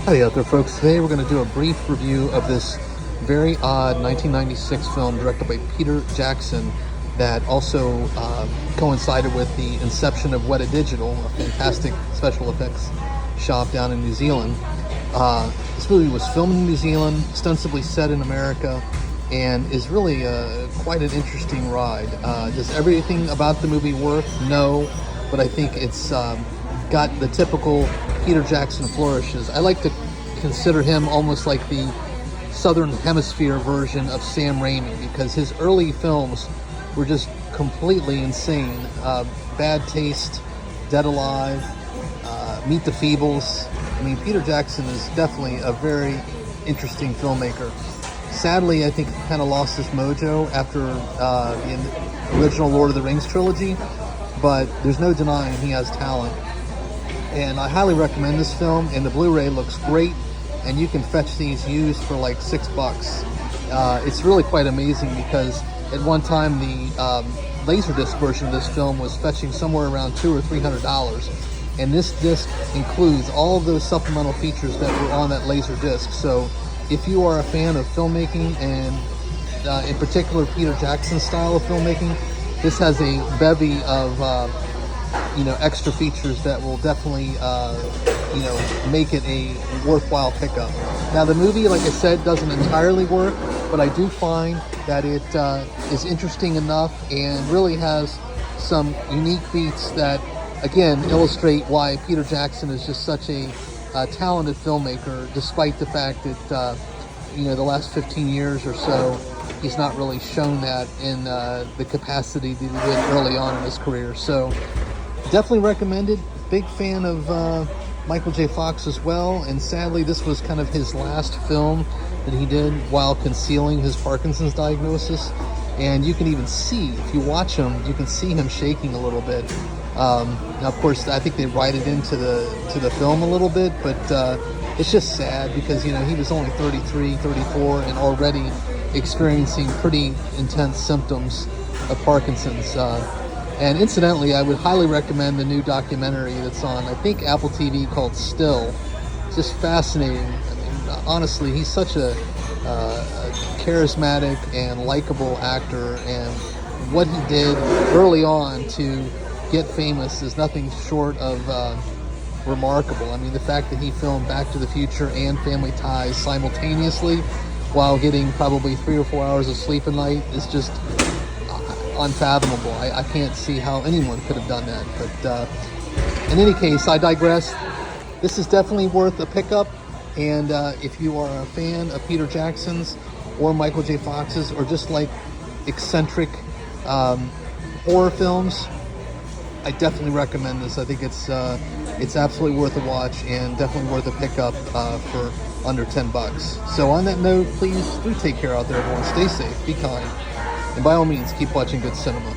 Howdy out there, folks. Today we're going to do a brief review of this very odd 1996 film directed by Peter Jackson that also coincided with the inception of Weta Digital, a fantastic special effects shop down in New Zealand. This movie was filmed in New Zealand, ostensibly set in America, and is really quite an interesting ride. Does everything about the movie work? No, but I think it's got the typical Peter Jackson flourishes. I like to consider him almost like the Southern Hemisphere version of Sam Raimi, because his early films were just completely insane. Bad Taste, Dead Alive, Meet the Feebles. I mean, Peter Jackson is definitely a very interesting filmmaker. Sadly, I think he kind of lost his mojo after the original Lord of the Rings trilogy, but there's no denying he has talent. And I highly recommend this film, and the Blu-ray looks great, and you can fetch these used for like $6. It's really quite amazing because at one time the Laserdisc version of this film was fetching somewhere around $200 or $300, and this disc includes all of those supplemental features that were on that Laserdisc. So if you are a fan of filmmaking, and in particular Peter Jackson's style of filmmaking, this has a bevy of extra features that will definitely make it a worthwhile pickup. Now the movie, like I said, doesn't entirely work, but I do find that it is interesting enough and really has some unique beats that again illustrate why Peter Jackson is just such a talented filmmaker, despite the fact that the last 15 years or so he's not really shown that in the capacity that he did early on in his career. So definitely recommended. Big fan of Michael J. Fox as well, and sadly this was kind of his last film that he did while concealing his Parkinson's diagnosis. And you can even see, if you watch him, you can see him shaking a little bit. Now of course I think they write it into the film a little bit, but it's just sad because he was only 33, 34 and already experiencing pretty intense symptoms of Parkinson's. And incidentally, I would highly recommend the new documentary that's on, I think, Apple TV called Still. It's just fascinating. I mean, honestly, he's such a charismatic and likable actor, and what he did early on to get famous is nothing short of remarkable. I mean, the fact that he filmed Back to the Future and Family Ties simultaneously while getting probably 3 or 4 hours of sleep a night is just unfathomable. I can't see how anyone could have done that. But in any case, I digress. This is definitely worth a pickup, and if you are a fan of Peter Jackson's or Michael J. Fox's, or just like eccentric horror films, I definitely recommend this. I think it's absolutely worth a watch and definitely worth a pickup for under $10. So on that note, please do take care out there, everyone. Stay safe, be kind, and by all means, keep watching good cinema.